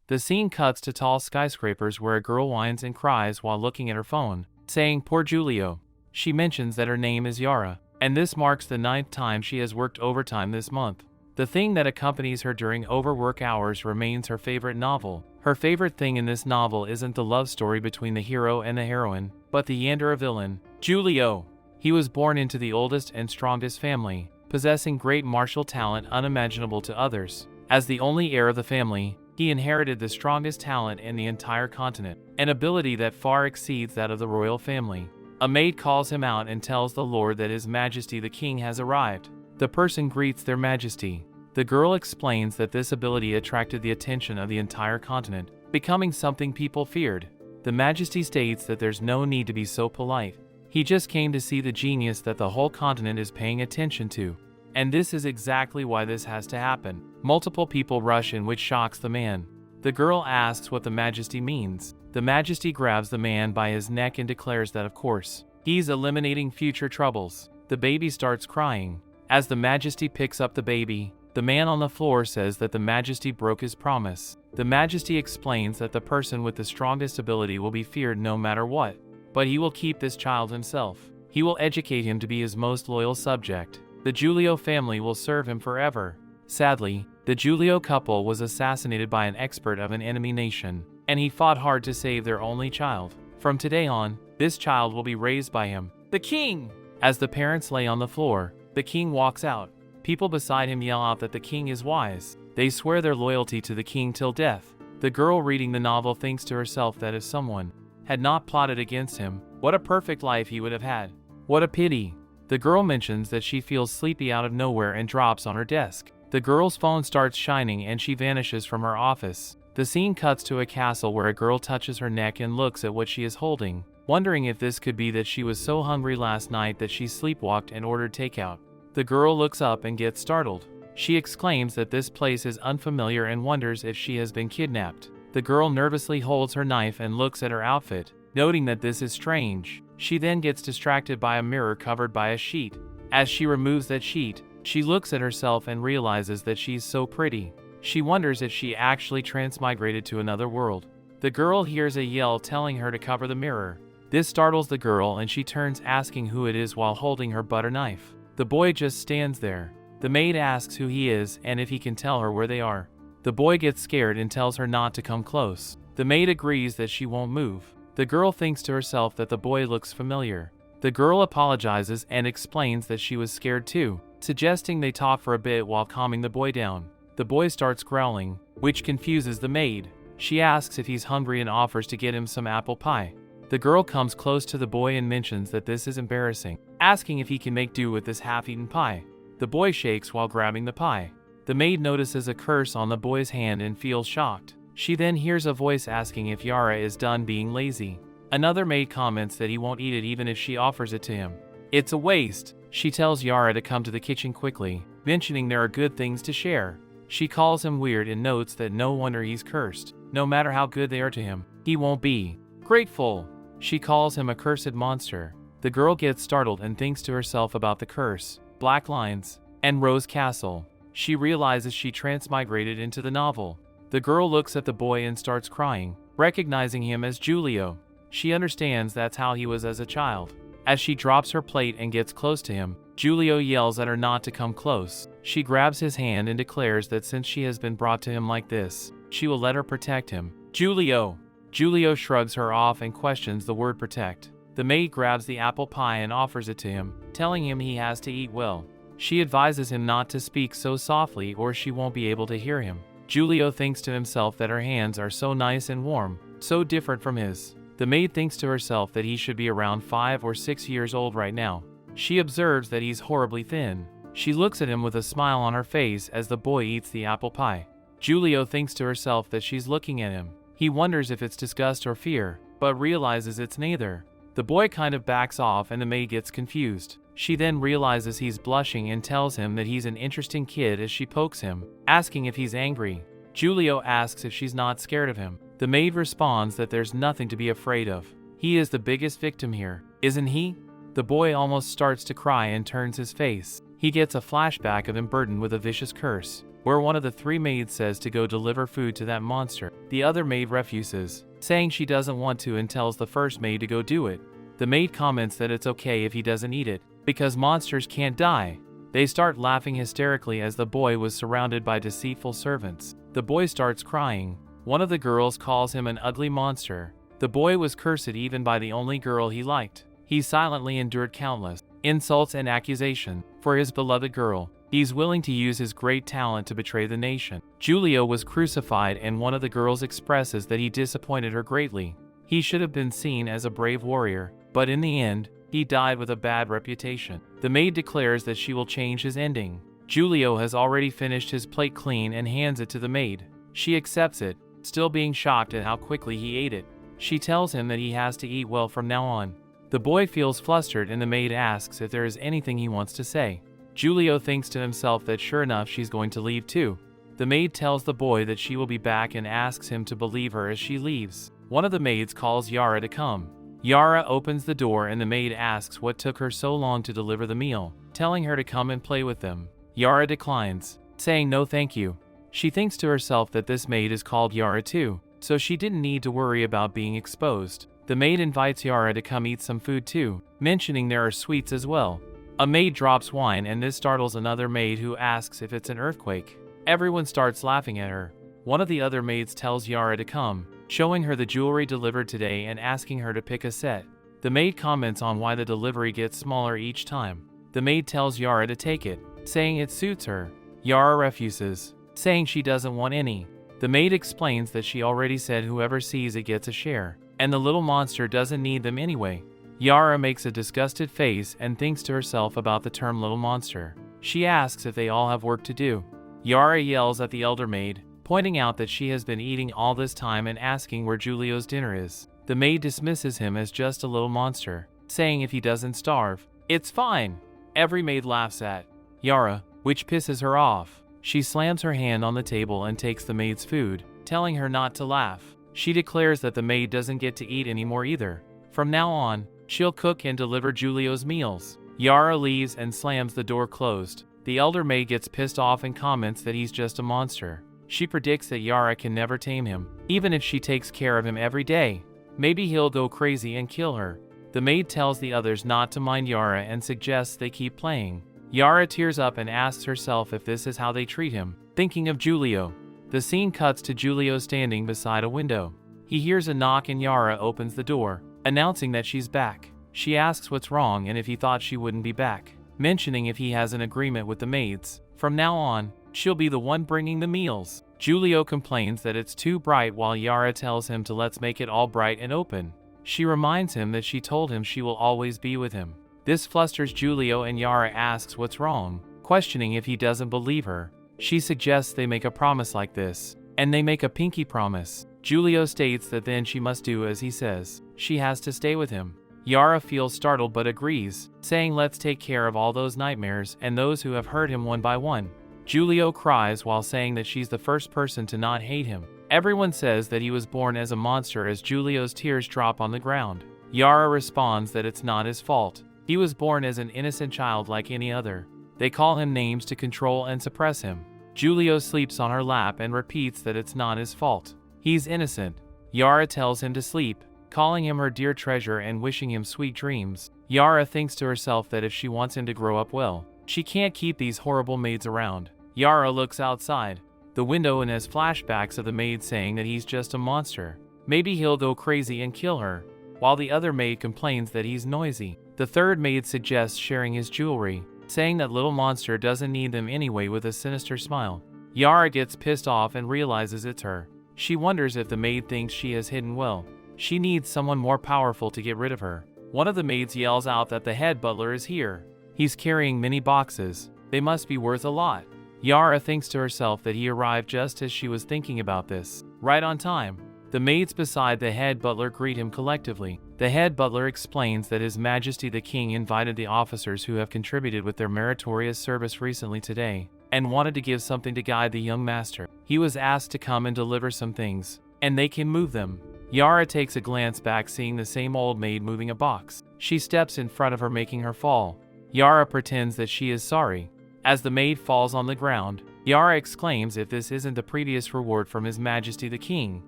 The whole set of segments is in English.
The scene cuts to tall skyscrapers where a girl whines and cries while looking at her phone, saying, "Poor Julio." She mentions that her name is Yara, and this marks the 9th time she has worked overtime this month. The thing that accompanies her during overwork hours remains her favorite novel. Her favorite thing in this novel isn't the love story between the hero and the heroine, but the Yandere villain, Julio. He was born into the oldest and strongest family, possessing great martial talent unimaginable to others. As the only heir of the family, he inherited the strongest talent in the entire continent, an ability that far exceeds that of the royal family. A maid calls him out and tells the lord that His Majesty the King has arrived. The person greets their majesty. The girl explains that this ability attracted the attention of the entire continent, becoming something people feared. The majesty states that there's no need to be so polite. He just came to see the genius that the whole continent is paying attention to. And this is exactly why this has to happen. Multiple people rush in, which shocks the man. The girl asks what the majesty means. The majesty grabs the man by his neck and declares that of course, he's eliminating future troubles. The baby starts crying. As the majesty picks up the baby, the man on the floor says that the majesty broke his promise. The majesty explains that the person with the strongest ability will be feared no matter what, but he will keep this child himself. He will educate him to be his most loyal subject. The Julio family will serve him forever. Sadly, the Julio couple was assassinated by an expert of an enemy nation, and he fought hard to save their only child. From today on, this child will be raised by him, the king. As the parents lay on the floor, the king walks out. People beside him yell out that the king is wise. They swear their loyalty to the king till death. The girl reading the novel thinks to herself that if someone had not plotted against him, what a perfect life he would have had. What a pity. The girl mentions that she feels sleepy out of nowhere and drops on her desk. The girl's phone starts shining and she vanishes from her office. The scene cuts to a castle where a girl touches her neck and looks at what she is holding, wondering if this could be that she was so hungry last night that she sleepwalked and ordered takeout. The girl looks up and gets startled. She exclaims that this place is unfamiliar and wonders if she has been kidnapped. The girl nervously holds her knife and looks at her outfit, noting that this is strange. She then gets distracted by a mirror covered by a sheet. As she removes that sheet, she looks at herself and realizes that she's so pretty. She wonders if she actually transmigrated to another world. The girl hears a yell telling her to cover the mirror. This startles the girl and she turns asking who it is while holding her butter knife. The boy just stands there. The maid asks who he is and if he can tell her where they are. The boy gets scared and tells her not to come close. The maid agrees that she won't move. The girl thinks to herself that the boy looks familiar. The girl apologizes and explains that she was scared too, suggesting they talk for a bit while calming the boy down. The boy starts growling, which confuses the maid. She asks if he's hungry and offers to get him some apple pie. The girl comes close to the boy and mentions that this is embarrassing, asking if he can make do with this half-eaten pie. The boy shakes while grabbing the pie. The maid notices a curse on the boy's hand and feels shocked. She then hears a voice asking if Yara is done being lazy. Another maid comments that he won't eat it even if she offers it to him. It's a waste. She tells Yara to come to the kitchen quickly, mentioning there are good things to share. She calls him weird and notes that no wonder he's cursed. No matter how good they are to him, he won't be grateful. She calls him a cursed monster. The girl gets startled and thinks to herself about the curse, black lines, and Rose Castle. She realizes she transmigrated into the novel. The girl looks at the boy and starts crying, recognizing him as Julio. She understands that's how he was as a child. As she drops her plate and gets close to him, Julio yells at her not to come close. She grabs his hand and declares that since she has been brought to him like this, she will let her protect him. Julio! Julio shrugs her off and questions the word protect. The maid grabs the apple pie and offers it to him, telling him he has to eat well. She advises him not to speak so softly or she won't be able to hear him. Julio thinks to himself that her hands are so nice and warm, so different from his. The maid thinks to herself that he should be around 5 or 6 years old right now. She observes that he's horribly thin. She looks at him with a smile on her face as the boy eats the apple pie. Julio thinks to herself that she's looking at him. He wonders if it's disgust or fear, but realizes it's neither. The boy kind of backs off and the maid gets confused. She then realizes he's blushing and tells him that he's an interesting kid as she pokes him, asking if he's angry. Julio asks if she's not scared of him. The maid responds that there's nothing to be afraid of. He is the biggest victim here, isn't he? The boy almost starts to cry and turns his face. He gets a flashback of him burdened with a vicious curse. where one of the 3 maids says to go deliver food to that monster. The other maid refuses, saying she doesn't want to, and tells the first maid to go do it. The maid comments that it's okay if he doesn't eat it, because monsters can't die. They start laughing hysterically as the boy was surrounded by deceitful servants. The boy starts crying. One of the girls calls him an ugly monster. The boy was cursed even by the only girl he liked. He silently endured countless insults and accusation for his beloved girl. He's willing to use his great talent to betray the nation. Julio was crucified, and one of the girls expresses that he disappointed her greatly. He should have been seen as a brave warrior, but in the end, he died with a bad reputation. The maid declares that she will change his ending. Julio has already finished his plate clean and hands it to the maid. She accepts it, still being shocked at how quickly he ate it. She tells him that he has to eat well from now on. The boy feels flustered, and the maid asks if there is anything he wants to say. Julio thinks to himself that sure enough she's going to leave too. The maid tells the boy that she will be back and asks him to believe her as she leaves. One of the maids calls Yara to come. Yara opens the door, and the maid asks what took her so long to deliver the meal, telling her to come and play with them. Yara declines, saying no thank you. She thinks to herself that this maid is called Yara too, so she didn't need to worry about being exposed. The maid invites Yara to come eat some food too, mentioning there are sweets as well. A maid drops wine, and this startles another maid, who asks if it's an earthquake. Everyone starts laughing at her. One of the other maids tells Yara to come, showing her the jewelry delivered today and asking her to pick a set. The maid comments on why the delivery gets smaller each time. The maid tells Yara to take it, saying it suits her. Yara refuses, saying she doesn't want any. The maid explains that she already said whoever sees it gets a share, and the little monster doesn't need them anyway. Yara makes a disgusted face and thinks to herself about the term little monster. She asks if they all have work to do. Yara yells at the elder maid, pointing out that she has been eating all this time and asking where Julio's dinner is. The maid dismisses him as just a little monster, saying if he doesn't starve, it's fine. Every maid laughs at Yara, which pisses her off. She slams her hand on the table and takes the maid's food, telling her not to laugh. She declares that the maid doesn't get to eat anymore either. From now on, she'll cook and deliver Julio's meals. Yara leaves and slams the door closed. The elder maid gets pissed off and comments that he's just a monster. She predicts that Yara can never tame him, even if she takes care of him every day. Maybe he'll go crazy and kill her. The maid tells the others not to mind Yara and suggests they keep playing. Yara tears up and asks herself if this is how they treat him, thinking of Julio. The scene cuts to Julio standing beside a window. He hears a knock and Yara opens the door, announcing that she's back. She asks what's wrong and if he thought she wouldn't be back, mentioning if he has an agreement with the maids. From now on, she'll be the one bringing the meals. Julio complains that it's too bright, while Yara tells him to let's make it all bright and open. She reminds him that she told him she will always be with him. This flusters Julio, and Yara asks what's wrong, questioning if he doesn't believe her. She suggests they make a promise like this, and they make a pinky promise. Julio states that then she must do as he says. She has to stay with him. Yara feels startled but agrees, saying let's take care of all those nightmares and those who have hurt him one by one. Julio cries while saying that she's the first person to not hate him. Everyone says that he was born as a monster as Julio's tears drop on the ground. Yara responds that it's not his fault. He was born as an innocent child like any other. They call him names to control and suppress him. Julio sleeps on her lap and repeats that it's not his fault. He's innocent. Yara tells him to sleep, calling him her dear treasure and wishing him sweet dreams. Yara thinks to herself that if she wants him to grow up well, she can't keep these horrible maids around. Yara looks outside the window and has flashbacks of the maid saying that he's just a monster. Maybe he'll go crazy and kill her, while the other maid complains that he's noisy. The third maid suggests sharing his jewelry, saying that little monster doesn't need them anyway with a sinister smile. Yara gets pissed off and realizes it's her. She wonders if the maid thinks she has hidden well. She needs someone more powerful to get rid of her. One of the maids yells out that the head butler is here. He's carrying many boxes. They must be worth a lot. Yara thinks to herself that he arrived just as she was thinking about this, right on time. The maids beside the head butler greet him collectively. The head butler explains that His Majesty the King invited the officers who have contributed with their meritorious service recently today, and wanted to give something to guide the young master. He was asked to come and deliver some things, and they can move them. Yara takes a glance back, seeing the same old maid moving a box. She steps in front of her, making her fall. Yara pretends that she is sorry. As the maid falls on the ground, Yara exclaims if this isn't the previous reward from His Majesty the King.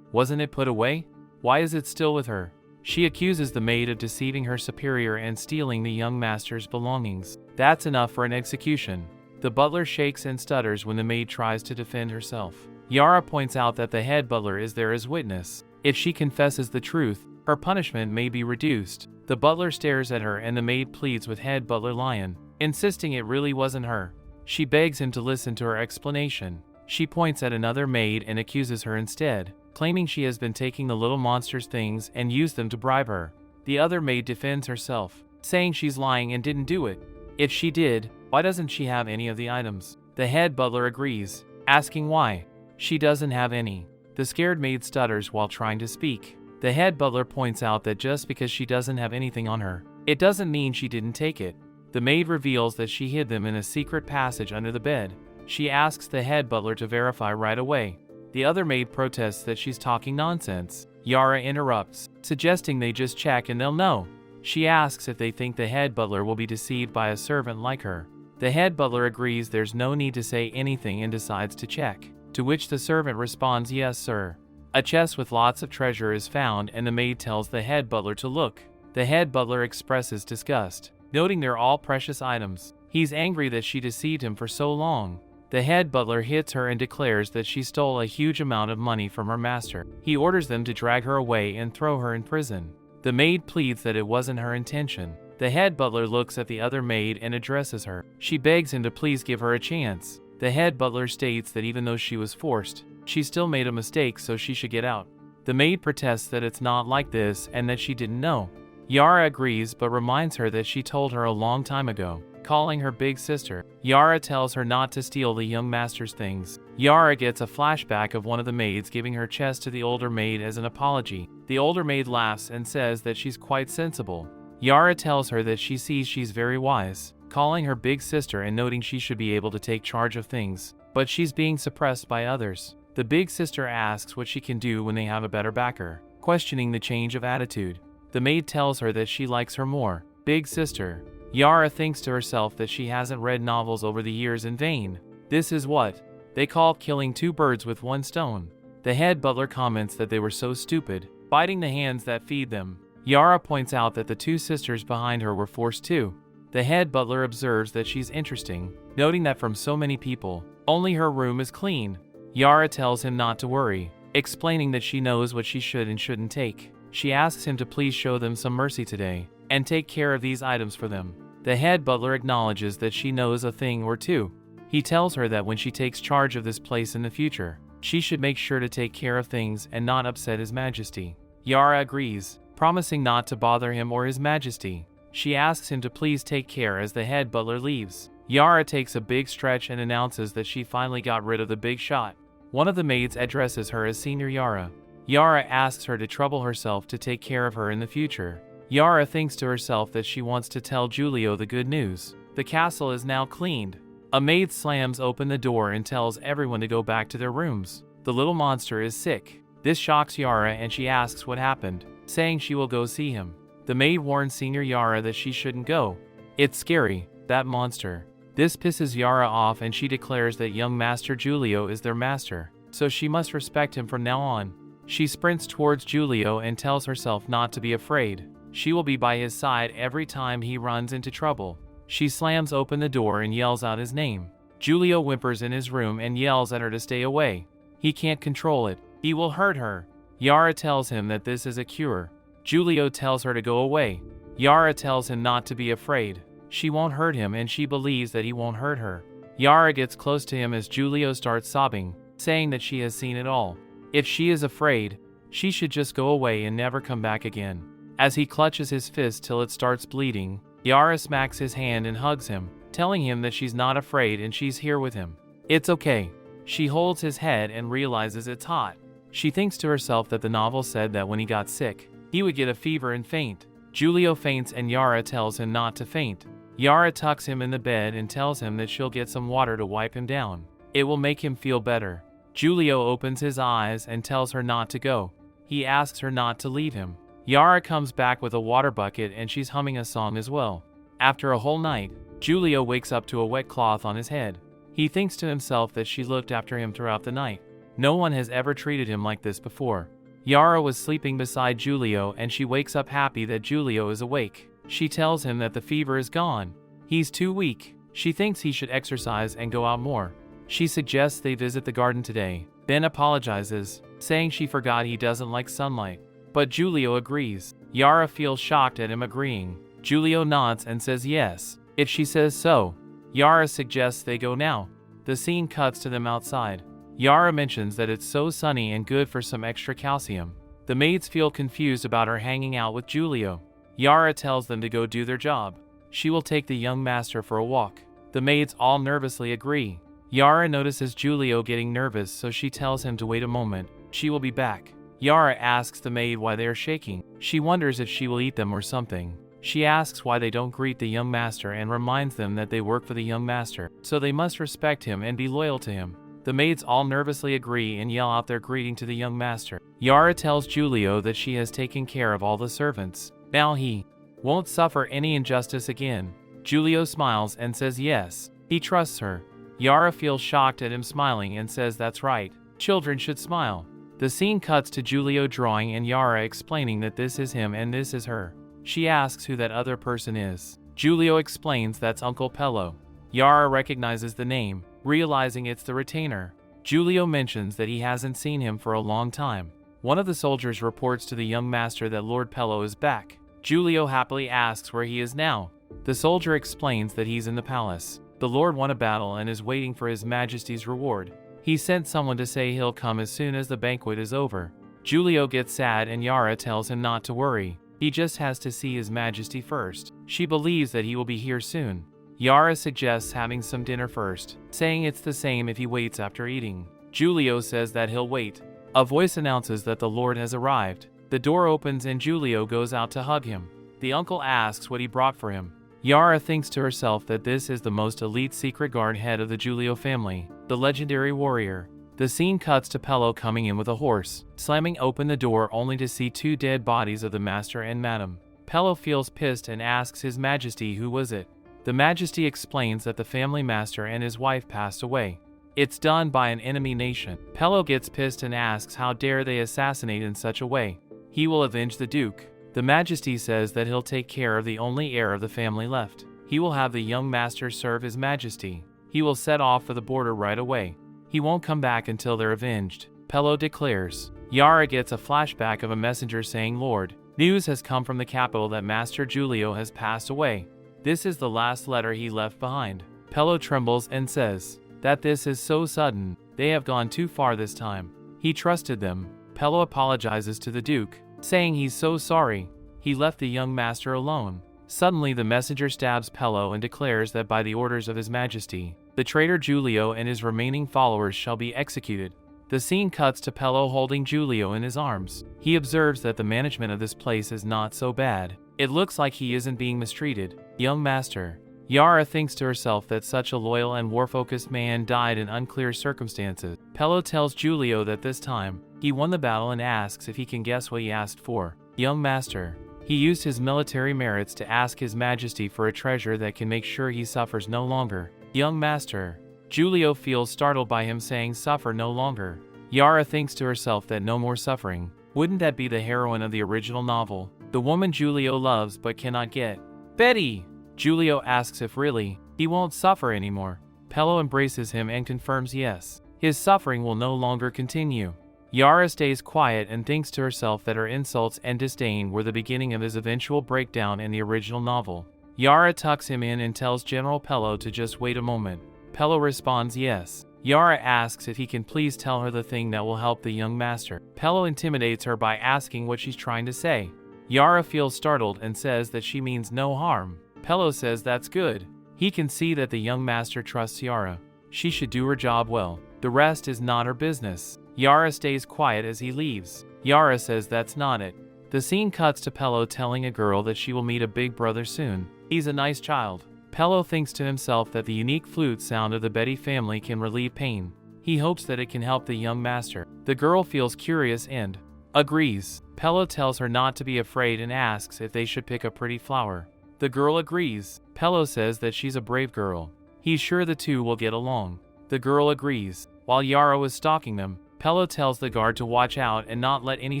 Wasn't it put away? Why is it still with her? She accuses the maid of deceiving her superior and stealing the young master's belongings. That's enough for an execution. The butler shakes and stutters when the maid tries to defend herself. Yara points out that the head butler is there as witness. If she confesses the truth, her punishment may be reduced. The butler stares at her and the maid pleads with head butler Lion, insisting it really wasn't her. She begs him to listen to her explanation. She points at another maid and accuses her instead, claiming she has been taking the little monster's things and used them to bribe her. The other maid defends herself, saying she's lying and didn't do it. If she did, why doesn't she have any of the items? The head butler agrees, asking why. She doesn't have any. The scared maid stutters while trying to speak. The head butler points out that just because she doesn't have anything on her, it doesn't mean she didn't take it. The maid reveals that she hid them in a secret passage under the bed. She asks the head butler to verify right away. The other maid protests that she's talking nonsense. Yara interrupts, suggesting they just check and they'll know. She asks if they think the head butler will be deceived by a servant like her. The head butler agrees there's no need to say anything and decides to check, to which the servant responds, "Yes, sir." A chest with lots of treasure is found and the maid tells the head butler to look. The head butler expresses disgust, noting they're all precious items. He's angry that she deceived him for so long. The head butler hits her and declares that she stole a huge amount of money from her master. He orders them to drag her away and throw her in prison. The maid pleads that it wasn't her intention. The head butler looks at the other maid and addresses her. She begs him to please give her a chance. The head butler states that even though she was forced, she still made a mistake, so she should get out. The maid protests that it's not like this and that she didn't know. Yara agrees but reminds her that she told her a long time ago, calling her big sister. Yara tells her not to steal the young master's things. Yara gets a flashback of one of the maids giving her chest to the older maid as an apology. The older maid laughs and says that she's quite sensible. Yara tells her that she sees she's very wise, calling her big sister and noting she should be able to take charge of things, but she's being suppressed by others. The big sister asks what she can do when they have a better backer, questioning the change of attitude. The maid tells her that she likes her more. Big sister. Yara thinks to herself that she hasn't read novels over the years in vain. This is what they call killing two birds with one stone. The head butler comments that they were so stupid, biting the hands that feed them. Yara points out that the two sisters behind her were forced too. The head butler observes that she's interesting, noting that from so many people, only her room is clean. Yara tells him not to worry, explaining that she knows what she should and shouldn't take. She asks him to please show them some mercy today, and take care of these items for them. The head butler acknowledges that she knows a thing or two. He tells her that when she takes charge of this place in the future, she should make sure to take care of things and not upset His Majesty. Yara agrees, promising not to bother him or His Majesty. She asks him to please take care as the head butler leaves. Yara takes a big stretch and announces that she finally got rid of the big shot. One of the maids addresses her as Senior Yara. Yara asks her to trouble herself to take care of her in the future. Yara thinks to herself that she wants to tell Julio the good news. The castle is now cleaned. A maid slams open the door and tells everyone to go back to their rooms. The little monster is sick. This shocks Yara and she asks what happened, saying she will go see him. The maid warns Senior Yara that she shouldn't go. It's scary, that monster. This pisses Yara off and she declares that young Master Julio is their master, so she must respect him from now on. She sprints towards Julio and tells herself not to be afraid. She will be by his side every time he runs into trouble. She slams open the door and yells out his name. Julio whimpers in his room and yells at her to stay away. He can't control it. He will hurt her. Yara tells him that this is a cure. Julio tells her to go away. Yara tells him not to be afraid. She won't hurt him and she believes that he won't hurt her. Yara gets close to him as Julio starts sobbing, saying that she has seen it all. If she is afraid, she should just go away and never come back again. As he clutches his fist till it starts bleeding, Yara smacks his hand and hugs him, telling him that she's not afraid and she's here with him. It's okay. She holds his head and realizes it's hot. She thinks to herself that the novel said that when he got sick, he would get a fever and faint. Julio faints and Yara tells him not to faint. Yara tucks him in the bed and tells him that she'll get some water to wipe him down. It will make him feel better. Julio opens his eyes and tells her not to go. He asks her not to leave him. Yara comes back with a water bucket and she's humming a song as well. After a whole night, Julio wakes up to a wet cloth on his head. He thinks to himself that she looked after him throughout the night. No one has ever treated him like this before. Yara was sleeping beside Julio and she wakes up happy that Julio is awake. She tells him that the fever is gone. He's too weak. She thinks he should exercise and go out more. She suggests they visit the garden today. Ben apologizes, saying she forgot he doesn't like sunlight. But Julio agrees. Yara feels shocked at him agreeing. Julio nods and says yes, if she says so. Yara suggests they go now. The scene cuts to them outside. Yara mentions that it's so sunny and good for some extra calcium. The maids feel confused about her hanging out with Julio. Yara tells them to go do their job. She will take the young master for a walk. The maids all nervously agree. Yara notices Julio getting nervous, so she tells him to wait a moment. She will be back. Yara asks the maid why they are shaking. She wonders if she will eat them or something. She asks why they don't greet the young master and reminds them that they work for the young master, so they must respect him and be loyal to him. The maids all nervously agree and yell out their greeting to the young master. Yara tells Julio that she has taken care of all the servants. Now he won't suffer any injustice again. Julio smiles and says yes, he trusts her. Yara feels shocked at him smiling and says that's right, children should smile. The scene cuts to Julio drawing and Yara explaining that this is him and this is her. She asks who that other person is. Julio explains that's Uncle Pello. Yara recognizes the name, realizing it's the retainer. Julio mentions that he hasn't seen him for a long time. One of the soldiers reports to the young master that Lord Pello is back. Julio happily asks where he is now. The soldier explains that he's in the palace. The Lord won a battle and is waiting for His Majesty's reward. He sent someone to say he'll come as soon as the banquet is over. Julio gets sad and Yara tells him not to worry. He just has to see His Majesty first. She believes that he will be here soon. Yara suggests having some dinner first, saying it's the same if he waits after eating. Julio says that he'll wait. A voice announces that the Lord has arrived. The door opens and Julio goes out to hug him. The uncle asks what he brought for him. Yara thinks to herself that this is the most elite secret guard head of the Julio family, the legendary warrior. The scene cuts to Pello coming in with a horse, slamming open the door only to see two dead bodies of the master and madam. Pello feels pissed and asks His Majesty who was it. The Majesty explains that the family master and his wife passed away. It's done by an enemy nation. Pello gets pissed and asks how dare they assassinate in such a way. He will avenge the Duke. The Majesty says that he'll take care of the only heir of the family left. He will have the young master serve His Majesty. He will set off for the border right away. He won't come back until they're avenged, Pello declares. Yara gets a flashback of a messenger saying, Lord, news has come from the capital that Master Julio has passed away. This is the last letter he left behind. Pello trembles and says that this is so sudden. They have gone too far this time. He trusted them. Pello apologizes to the Duke, saying he's so sorry. He left the young master alone. Suddenly the messenger stabs Pello and declares that by the orders of His Majesty, the traitor Julio and his remaining followers shall be executed. The scene cuts to Pello holding Julio in his arms. He observes that the management of this place is not so bad. It looks like he isn't being mistreated. Young master. Yara thinks to herself that such a loyal and war-focused man died in unclear circumstances. Pello tells Julio that this time, he won the battle and asks if he can guess what he asked for. Young master. He used his military merits to ask His Majesty for a treasure that can make sure he suffers no longer. Young master. Julio feels startled by him saying suffer no longer. Yara thinks to herself that no more suffering. Wouldn't that be the heroine of the original novel? The woman Julio loves but cannot get. Betty! Julio asks if really, he won't suffer anymore. Pello embraces him and confirms yes. His suffering will no longer continue. Yara stays quiet and thinks to herself that her insults and disdain were the beginning of his eventual breakdown in the original novel. Yara tucks him in and tells General Pello to just wait a moment. Pello responds yes. Yara asks if he can please tell her the thing that will help the young master. Pello intimidates her by asking what she's trying to say. Yara feels startled and says that she means no harm. Pello says that's good. He can see that the young master trusts Yara. She should do her job well. The rest is not her business. Yara stays quiet as he leaves. Yara says that's not it. The scene cuts to Pello telling a girl that she will meet a big brother soon. He's a nice child. Pello thinks to himself that the unique flute sound of the Betty family can relieve pain. He hopes that it can help the young master. The girl feels curious and agrees. Pello tells her not to be afraid and asks if they should pick a pretty flower. The girl agrees. Pello says that she's a brave girl. He's sure the two will get along. The girl agrees. While Yara was stalking them, Pello tells the guard to watch out and not let any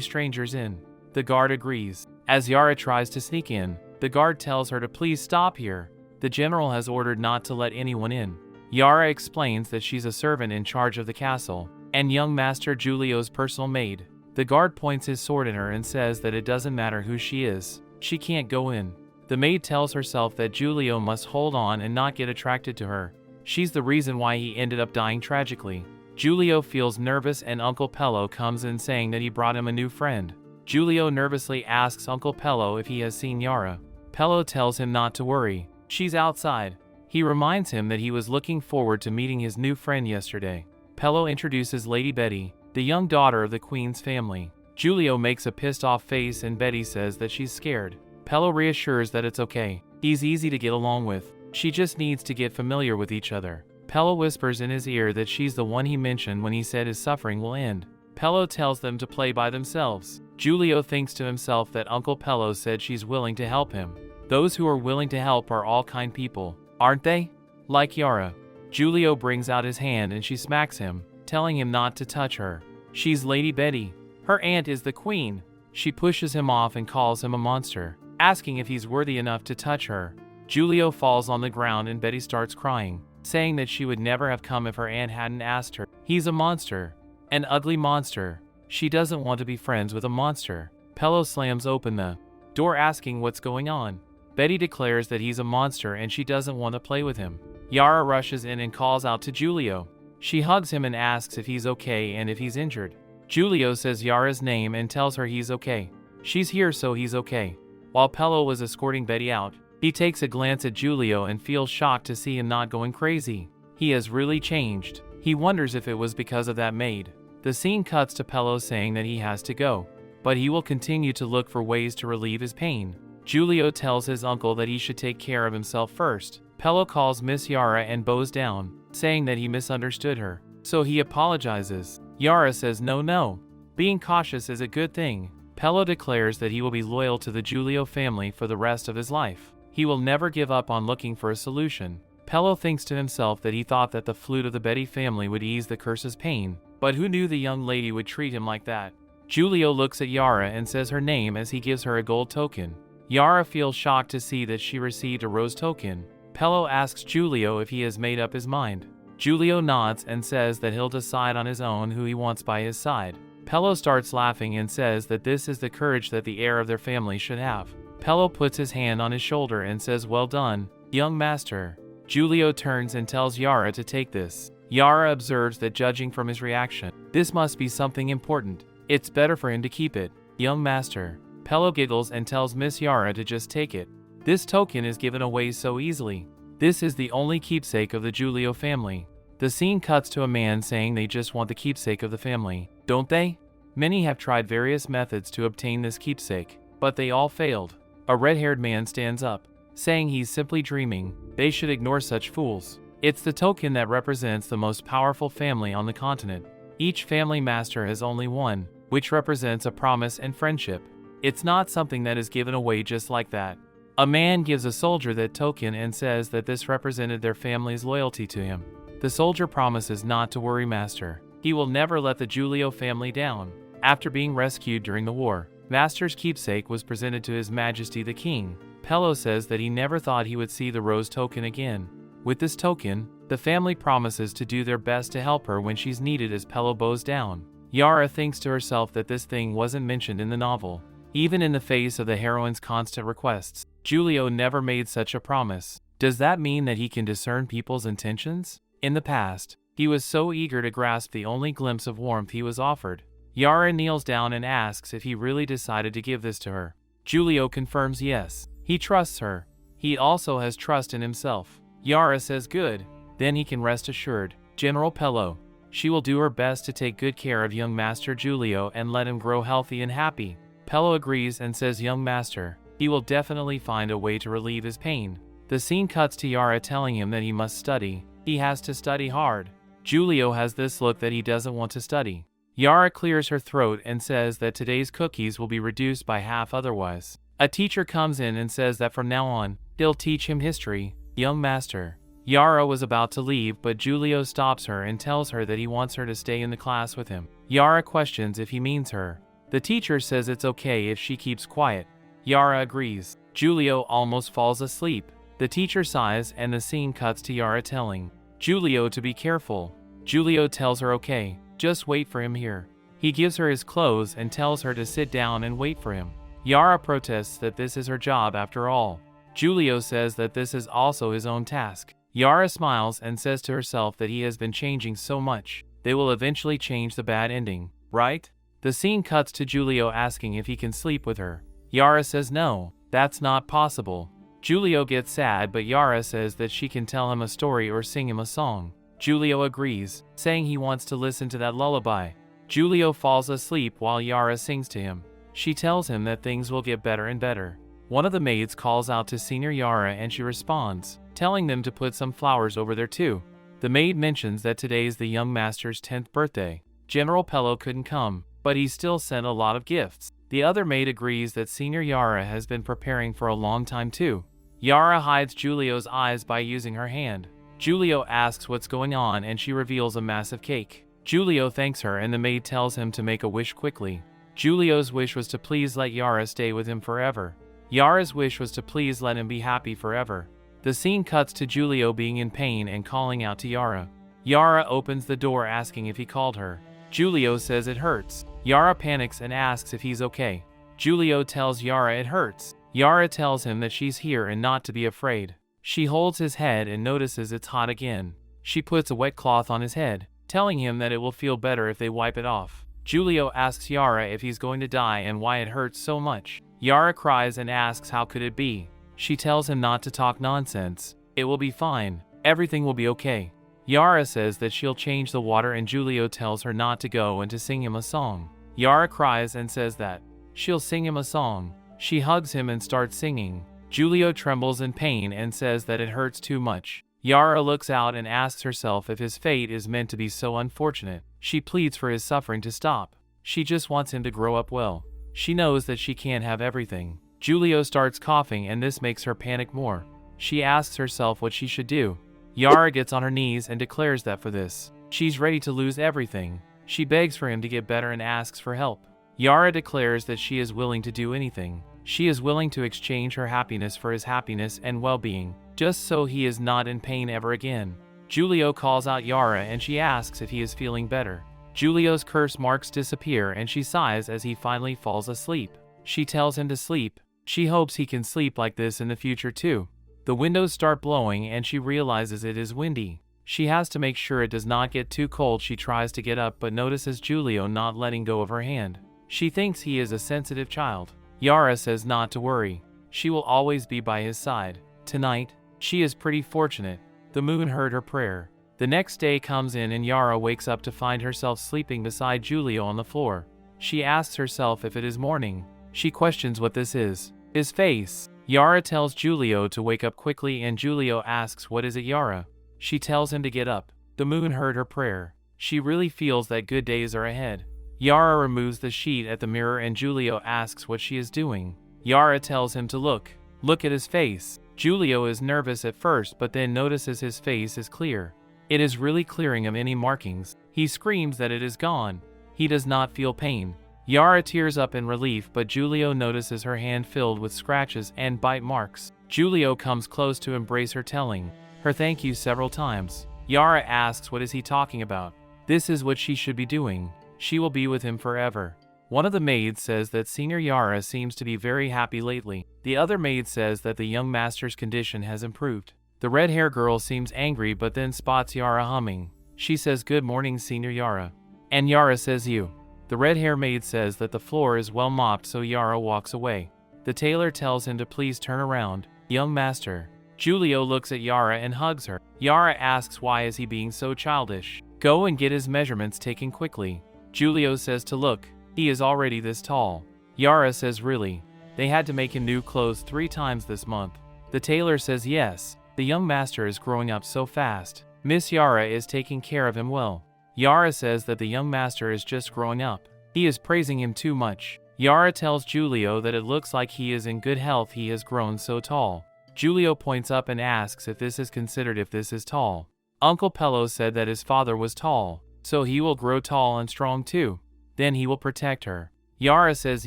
strangers in. The guard agrees. As Yara tries to sneak in, the guard tells her to please stop here. The general has ordered not to let anyone in. Yara explains that she's a servant in charge of the castle, and young Master Julio's personal maid. The guard points his sword at her and says that it doesn't matter who she is, she can't go in. The maid tells herself that Julio must hold on and not get attracted to her. She's the reason why he ended up dying tragically. Julio feels nervous and Uncle Pello comes in saying that he brought him a new friend. Julio nervously asks Uncle Pello if he has seen Yara. Pello tells him not to worry, she's outside. He reminds him that he was looking forward to meeting his new friend yesterday. Pello introduces Lady Betty, the young daughter of the Queen's family. Julio makes a pissed off face and Betty says that she's scared. Pello reassures that it's okay, he's easy to get along with, she just needs to get familiar with each other. Pello whispers in his ear that she's the one he mentioned when he said his suffering will end. Pello tells them to play by themselves. Julio thinks to himself that Uncle Pello said she's willing to help him. Those who are willing to help are all kind people, aren't they? Like Yara. Julio brings out his hand and she smacks him, telling him not to touch her. She's Lady Betty. Her aunt is the queen. She pushes him off and calls him a monster, asking if he's worthy enough to touch her. Julio falls on the ground and Betty starts crying, saying that she would never have come if her aunt hadn't asked her. He's a monster. An ugly monster. She doesn't want to be friends with a monster. Pello slams open the door asking what's going on. Betty declares that he's a monster and she doesn't want to play with him. Yara rushes in and calls out to Julio. She hugs him and asks if he's okay and if he's injured. Julio says Yara's name and tells her he's okay. She's here so he's okay. While Pello was escorting Betty out, he takes a glance at Julio and feels shocked to see him not going crazy. He has really changed. He wonders if it was because of that maid. The scene cuts to Pello saying that he has to go, but he will continue to look for ways to relieve his pain. Julio tells his uncle that he should take care of himself first. Pello calls Miss Yara and bows down, saying that he misunderstood her, so he apologizes. Yara says no, being cautious is a good thing. Pello declares that he will be loyal to the Julio family for the rest of his life. He will never give up on looking for a solution. Pello thinks to himself that he thought that the flute of the Betty family would ease the curse's pain, but who knew the young lady would treat him like that? Julio looks at Yara and says her name as he gives her a gold token. Yara feels shocked to see that she received a rose token. Pello asks Julio if he has made up his mind. Julio nods and says that he'll decide on his own who he wants by his side. Pello starts laughing and says that this is the courage that the heir of their family should have. Pello puts his hand on his shoulder and says, "Well done, young master." Julio turns and tells Yara to take this. Yara observes that judging from his reaction, this must be something important. It's better for him to keep it, young master. Pello giggles and tells Miss Yara to just take it. This token is given away so easily. This is the only keepsake of the Julio family. The scene cuts to a man saying they just want the keepsake of the family, don't they? Many have tried various methods to obtain this keepsake, but they all failed. A red-haired man stands up, saying he's simply dreaming. They should ignore such fools. It's the token that represents the most powerful family on the continent. Each family master has only one, which represents a promise and friendship. It's not something that is given away just like that. A man gives a soldier that token and says that this represented their family's loyalty to him. The soldier promises not to worry, master. He will never let the Julio family down. After being rescued during the war, Master's keepsake was presented to His Majesty the King. Pello says that he never thought he would see the rose token again. With this token, the family promises to do their best to help her when she's needed as Pello bows down. Yara thinks to herself that this thing wasn't mentioned in the novel. Even in the face of the heroine's constant requests, Julio never made such a promise. Does that mean that he can discern people's intentions? In the past, he was so eager to grasp the only glimpse of warmth he was offered. Yara kneels down and asks if he really decided to give this to her. Julio confirms yes. He trusts her. He also has trust in himself. Yara says good. Then he can rest assured. General Pello. She will do her best to take good care of young Master Julio and let him grow healthy and happy. Pello agrees and says young master, he will definitely find a way to relieve his pain. The scene cuts to Yara telling him that he must study. He has to study hard. Julio has this look that he doesn't want to study. Yara clears her throat and says that today's cookies will be reduced by half otherwise. A teacher comes in and says that from now on, he'll teach him history, young master. Yara was about to leave, but Julio stops her and tells her that he wants her to stay in the class with him. Yara questions if he means her. The teacher says it's okay if she keeps quiet. Yara agrees. Julio almost falls asleep. The teacher sighs and the scene cuts to Yara telling Julio to be careful. Julio tells her okay, just wait for him here. He gives her his clothes and tells her to sit down and wait for him. Yara protests that this is her job after all. Julio says that this is also his own task. Yara smiles and says to herself that he has been changing so much. They will eventually change the bad ending, right? The scene cuts to Julio asking if he can sleep with her. Yara says no, that's not possible. Julio gets sad, but Yara says that she can tell him a story or sing him a song. Julio agrees, saying he wants to listen to that lullaby. Julio falls asleep while Yara sings to him. She tells him that things will get better and better. One of the maids calls out to Senior Yara and she responds, telling them to put some flowers over there too. The maid mentions that today is the young master's 10th birthday. General Pello couldn't come, but he still sent a lot of gifts. The other maid agrees that Senior Yara has been preparing for a long time too. Yara hides Julio's eyes by using her hand. Julio asks what's going on and she reveals a massive cake. Julio thanks her and the maid tells him to make a wish quickly. Julio's wish was to please let Yara stay with him forever. Yara's wish was to please let him be happy forever. The scene cuts to Julio being in pain and calling out to Yara. Yara opens the door asking if he called her. Julio says it hurts. Yara panics and asks if he's okay. Julio tells Yara it hurts. Yara tells him that she's here and not to be afraid. She holds his head and notices it's hot again. She puts a wet cloth on his head, telling him that it will feel better if they wipe it off. Julio asks Yara if he's going to die and why it hurts so much. Yara cries and asks how could it be. She tells him not to talk nonsense. It will be fine. Everything will be okay. Yara says that she'll change the water and Julio tells her not to go and to sing him a song. Yara cries and says that she'll sing him a song. She hugs him and starts singing. Julio trembles in pain and says that it hurts too much. Yara looks out and asks herself if his fate is meant to be so unfortunate. She pleads for his suffering to stop. She just wants him to grow up well. She knows that she can't have everything. Julio starts coughing and this makes her panic more. She asks herself what she should do. Yara gets on her knees and declares that for this, she's ready to lose everything. She begs for him to get better and asks for help. Yara declares that she is willing to do anything. She is willing to exchange her happiness for his happiness and well-being, just so he is not in pain ever again. Julio calls out Yara and she asks if he is feeling better. Julio's curse marks disappear and she sighs as he finally falls asleep. She tells him to sleep. She hopes he can sleep like this in the future too. The windows start blowing and she realizes it is windy. She has to make sure it does not get too cold. She tries to get up but notices Julio not letting go of her hand. She thinks he is a sensitive child. Yara says not to worry. She will always be by his side. Tonight, she is pretty fortunate. The moon heard her prayer. The next day comes in and Yara wakes up to find herself sleeping beside Julio on the floor. She asks herself if it is morning. She questions what this is. His face. Yara tells Julio to wake up quickly and Julio asks what is it Yara? She tells him to get up. The moon heard her prayer. She really feels that good days are ahead. Yara removes the sheet at the mirror and Julio asks what she is doing. Yara tells him to look. Look at his face. Julio is nervous at first but then notices his face is clear. It is really clearing of any markings. He screams that it is gone. He does not feel pain. Yara tears up in relief but Julio notices her hand filled with scratches and bite marks. Julio comes close to embrace her telling her thank you several times. Yara asks what is he talking about. This is what she should be doing. She will be with him forever. One of the maids says that Senior Yara seems to be very happy lately. The other maid says that the young master's condition has improved. The red-hair girl seems angry but then spots Yara humming. She says good morning Senior Yara. And Yara says you. The red-hair maid says that the floor is well mopped so Yara walks away. The tailor tells him to please turn around. Young master. Julio looks at Yara and hugs her. Yara asks why is he being so childish. Go and get his measurements taken quickly. Julio says to look. He is already this tall. Yara says really? They had to make him new clothes 3 times this month. The tailor says yes. The young master is growing up so fast. Miss Yara is taking care of him well. Yara says that the young master is just growing up. He is praising him too much. Yara tells Julio that it looks like he is in good health. He has grown so tall. Julio points up and asks if this is considered if this is tall. Uncle Pello said that his father was tall, so he will grow tall and strong too. Then he will protect her. Yara says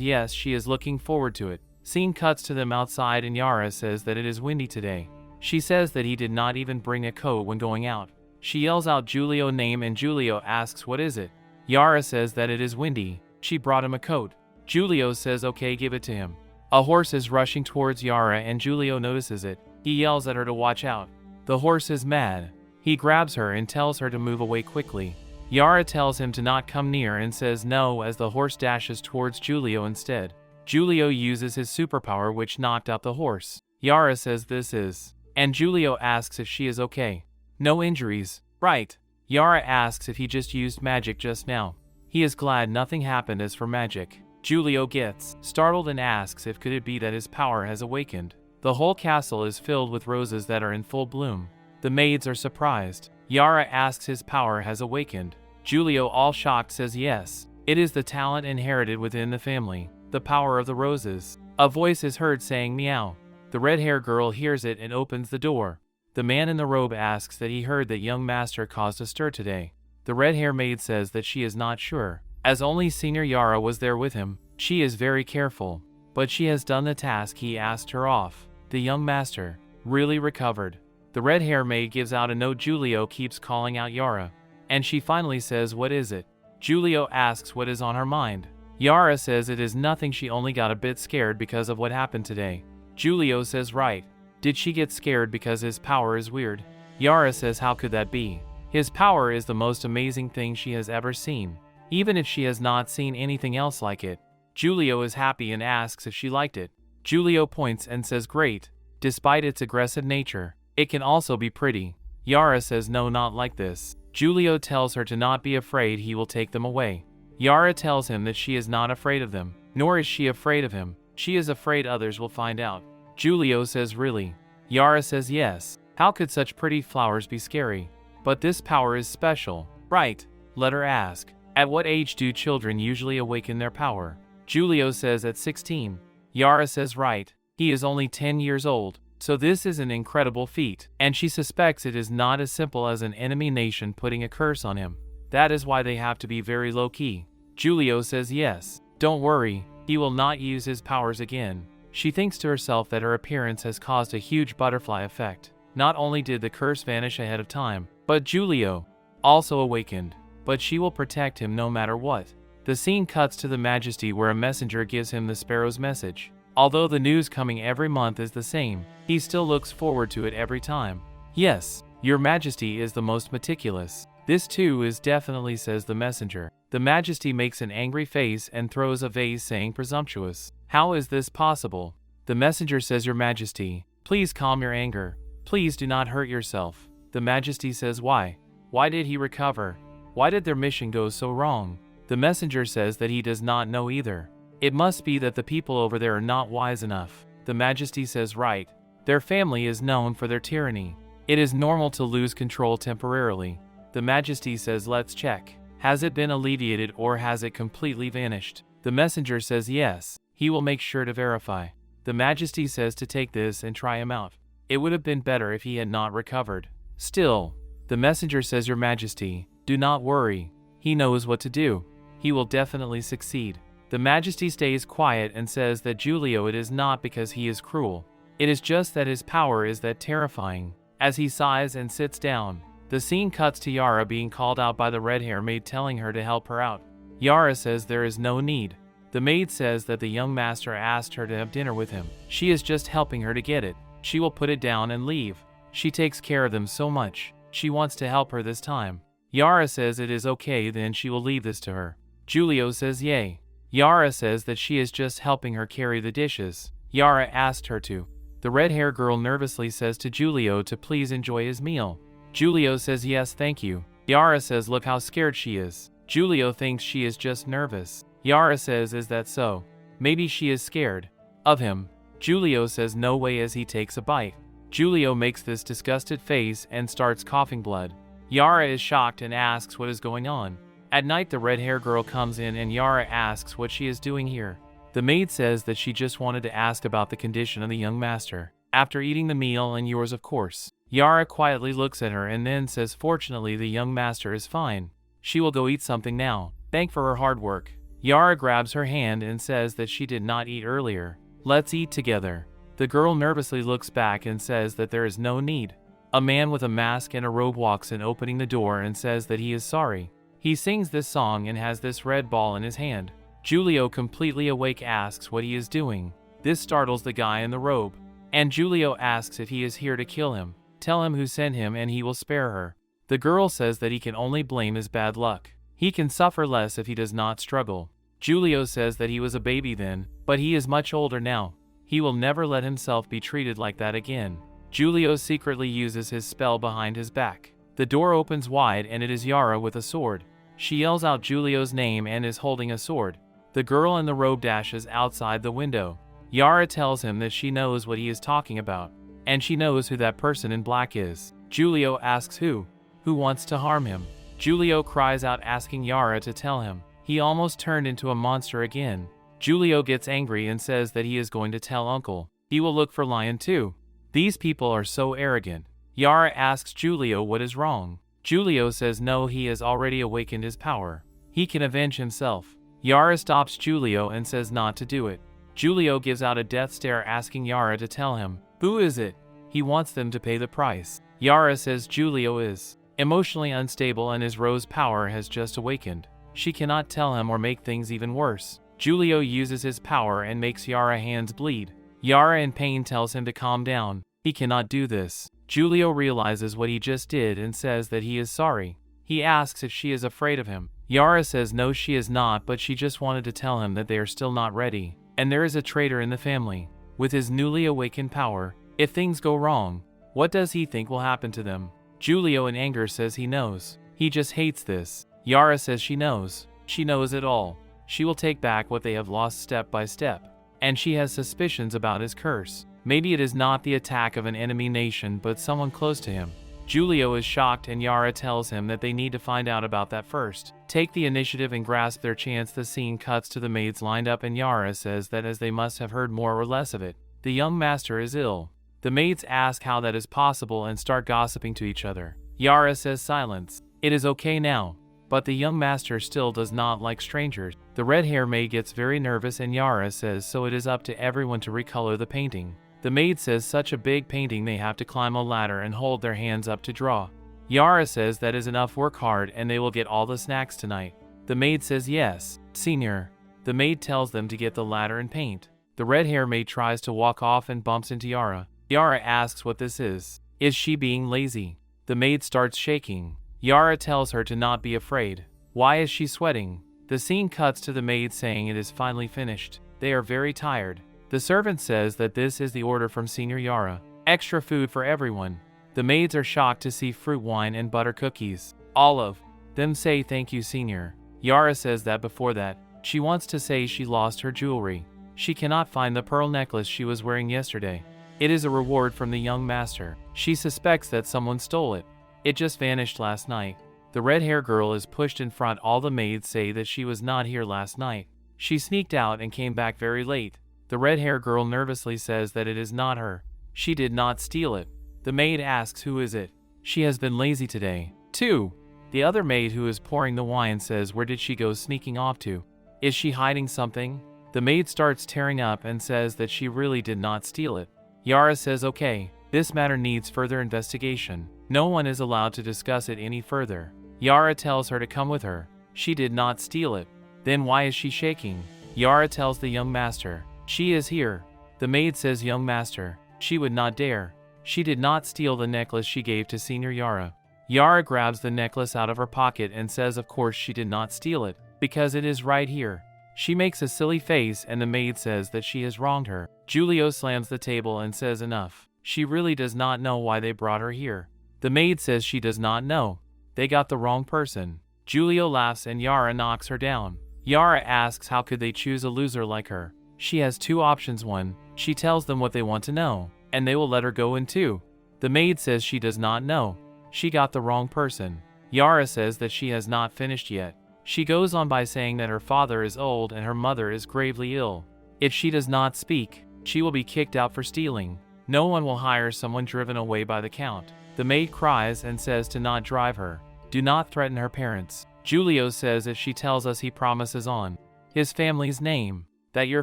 yes, she is looking forward to it. Scene cuts to them outside and Yara says that it is windy today. She says that he did not even bring a coat when going out. She yells out Julio's name and Julio asks what is it. Yara says that it is windy. She brought him a coat. Julio says okay, give it to him. A horse is rushing towards Yara and Julio notices it. He yells at her to watch out. The horse is mad. He grabs her and tells her to move away quickly. Yara tells him to not come near and says no as the horse dashes towards Julio instead. Julio uses his superpower which knocked out the horse. Yara says this is. And Julio asks if she is okay. No injuries, right? Yara asks if he just used magic just now. He is glad nothing happened as for magic. Julio gets startled and asks if could it be that his power has awakened. The whole castle is filled with roses that are in full bloom. The maids are surprised. Yara asks his power has awakened. Julio, all shocked, says yes. It is the talent inherited within the family, the power of the roses. A voice is heard saying meow. The red-haired girl hears it and opens the door. The man in the robe asks that he heard that young master caused a stir today. The red-haired maid says that she is not sure, as only Senior Yara was there with him. She is very careful, but she has done the task he asked her off. The young master really recovered. The red-haired maid gives out a note. Julio keeps calling out Yara, and she finally says what is it? Julio asks what is on her mind. Yara says it is nothing, she only got a bit scared because of what happened today. Julio says right. Did she get scared because his power is weird? Yara says how could that be? His power is the most amazing thing she has ever seen, even if she has not seen anything else like it. Julio is happy and asks if she liked it. Julio points and says great. Despite its aggressive nature, it can also be pretty. Yara says no, not like this. Julio tells her to not be afraid, he will take them away. Yara tells him that she is not afraid of them, nor is she afraid of him. She is afraid others will find out. Julio says really? Yara says yes. How could such pretty flowers be scary? But this power is special, right? Let her ask. At what age do children usually awaken their power? Julio says at 16. Yara says right. He is only 10 years old, so this is an incredible feat, and she suspects it is not as simple as an enemy nation putting a curse on him. That is why they have to be very low-key. Julio says yes. Don't worry, he will not use his powers again. She thinks to herself that her appearance has caused a huge butterfly effect. Not only did the curse vanish ahead of time, but Julio also awakened. But she will protect him no matter what. The scene cuts to the Majesty where a messenger gives him the sparrow's message. Although the news coming every month is the same, he still looks forward to it every time. Yes, your Majesty is the most meticulous. This too is definitely, says the messenger. The Majesty makes an angry face and throws a vase saying presumptuous. How is this possible? The messenger says, Your Majesty, please calm your anger. Please do not hurt yourself. The Majesty says why? Why did he recover? Why did their mission go so wrong? The messenger says that he does not know either. It must be that the people over there are not wise enough. The Majesty says right. Their family is known for their tyranny. It is normal to lose control temporarily. The Majesty says let's check. Has it been alleviated or has it completely vanished? The messenger says yes. He will make sure to verify. The Majesty says to take this and try him out. It would have been better if he had not recovered. Still, the messenger says, Your Majesty, do not worry. He knows what to do. He will definitely succeed. The Majesty stays quiet and says that Julio, it is not because he is cruel. It is just that his power is that terrifying. As he sighs and sits down, the scene cuts to Yara being called out by the red-haired maid telling her to help her out. Yara says there is no need. The maid says that the young master asked her to have dinner with him. She is just helping her to get it. She will put it down and leave. She takes care of them so much. She wants to help her this time. Yara says it is okay, then she will leave this to her. Julio says yay. Yara says that she is just helping her carry the dishes. Yara asked her to. The red-haired girl nervously says to Julio to please enjoy his meal. Julio says yes, thank you. Yara says look how scared she is. Julio thinks she is just nervous. Yara says is that so? Maybe she is scared of him. Julio says no way as he takes a bite. Julio makes this disgusted face and starts coughing blood. Yara is shocked and asks what is going on. At night the red-haired girl comes in and Yara asks what she is doing here. The maid says that she just wanted to ask about the condition of the young master. After eating the meal and yours of course. Yara quietly looks at her and then says fortunately the young master is fine. She will go eat something now. Thank for her hard work. Yara grabs her hand and says that she did not eat earlier. Let's eat together. The girl nervously looks back and says that there is no need. A man with a mask and a robe walks in, opening the door, and says that he is sorry. He sings this song and has this red ball in his hand. Julio, completely awake, asks what he is doing. This startles the guy in the robe. And Julio asks if he is here to kill him. Tell him who sent him and he will spare her. The girl says that he can only blame his bad luck. He can suffer less if he does not struggle. Julio says that he was a baby then, but he is much older now. He will never let himself be treated like that again. Julio secretly uses his spell behind his back. The door opens wide and it is Yara with a sword. She yells out Julio's name and is holding a sword. The girl in the robe dashes outside the window. Yara tells him that she knows what he is talking about, and she knows who that person in black is. Julio asks who wants to harm him. Julio cries out, asking Yara to tell him. He almost turned into a monster again. Julio gets angry and says that he is going to tell Uncle. He will look for Lion too. These people are so arrogant. Yara asks Julio what is wrong. Julio says no, he has already awakened his power. He can avenge himself. Yara stops Julio and says not to do it. Julio gives out a death stare, asking Yara to tell him. Who is it? He wants them to pay the price. Yara says Julio is emotionally unstable and his rose power has just awakened. She cannot tell him or make things even worse. Julio uses his power and makes Yara's hands bleed. Yara in pain tells him to calm down. He cannot do this. Julio realizes what he just did and says that he is sorry. He asks if she is afraid of him. Yara says no, she is not, but she just wanted to tell him that they are still not ready. And there is a traitor in the family. With his newly awakened power, if things go wrong, what does he think will happen to them? Julio in anger says he knows. He just hates this. Yara says she knows. She knows it all. She will take back what they have lost step by step. And she has suspicions about his curse. Maybe it is not the attack of an enemy nation, but someone close to him. Julio is shocked and Yara tells him that they need to find out about that first. Take the initiative and grasp their chance. The scene cuts to the maids lined up and Yara says that as they must have heard more or less of it, the young master is ill. The maids ask how that is possible and start gossiping to each other. Yara says silence. It is okay now. But the young master still does not like strangers. The red-haired maid gets very nervous and Yara says so it is up to everyone to recolor the painting. The maid says such a big painting they have to climb a ladder and hold their hands up to draw. Yara says that is enough, work hard and they will get all the snacks tonight. The maid says yes, senior. The maid tells them to get the ladder and paint. The red-haired maid tries to walk off and bumps into Yara. Yara asks what this is. Is she being lazy? The maid starts shaking. Yara tells her to not be afraid. Why is she sweating? The scene cuts to the maid saying it is finally finished. They are very tired. The servant says that this is the order from Senior Yara. Extra food for everyone. The maids are shocked to see fruit wine and butter cookies. All of them say thank you, Senior. Yara says that before that, she wants to say she lost her jewelry. She cannot find the pearl necklace she was wearing yesterday. It is a reward from the young master. She suspects that someone stole it. It just vanished last night. The red-haired girl is pushed in front. All the maids say that she was not here last night. She sneaked out and came back very late. The red-haired girl nervously says that it is not her. She did not steal it. The maid asks who is it. She has been lazy today, too. The other maid who is pouring the wine says where did she go sneaking off to? Is she hiding something? The maid starts tearing up and says that she really did not steal it. Yara says okay, this matter needs further investigation. No one is allowed to discuss it any further. Yara tells her to come with her. She did not steal it. Then why is she shaking? Yara tells the young master. She is here. The maid says young master. She would not dare. She did not steal the necklace she gave to Senior Yara. Yara grabs the necklace out of her pocket and says of course she did not steal it, because it is right here. She makes a silly face and the maid says that she has wronged her. Julio slams the table and says enough. She really does not know why they brought her here. The maid says she does not know. They got the wrong person. Julio laughs and Yara knocks her down. Yara asks how could they choose a loser like her. She has two options. One, she tells them what they want to know, and they will let her go in. Two, the maid says she does not know. She got the wrong person. Yara says that she has not finished yet. She goes on by saying that her father is old and her mother is gravely ill. If she does not speak, she will be kicked out for stealing. No one will hire someone driven away by the count. The maid cries and says to not drive her. Do not threaten her parents. Julio says if she tells us he promises on his family's name, that your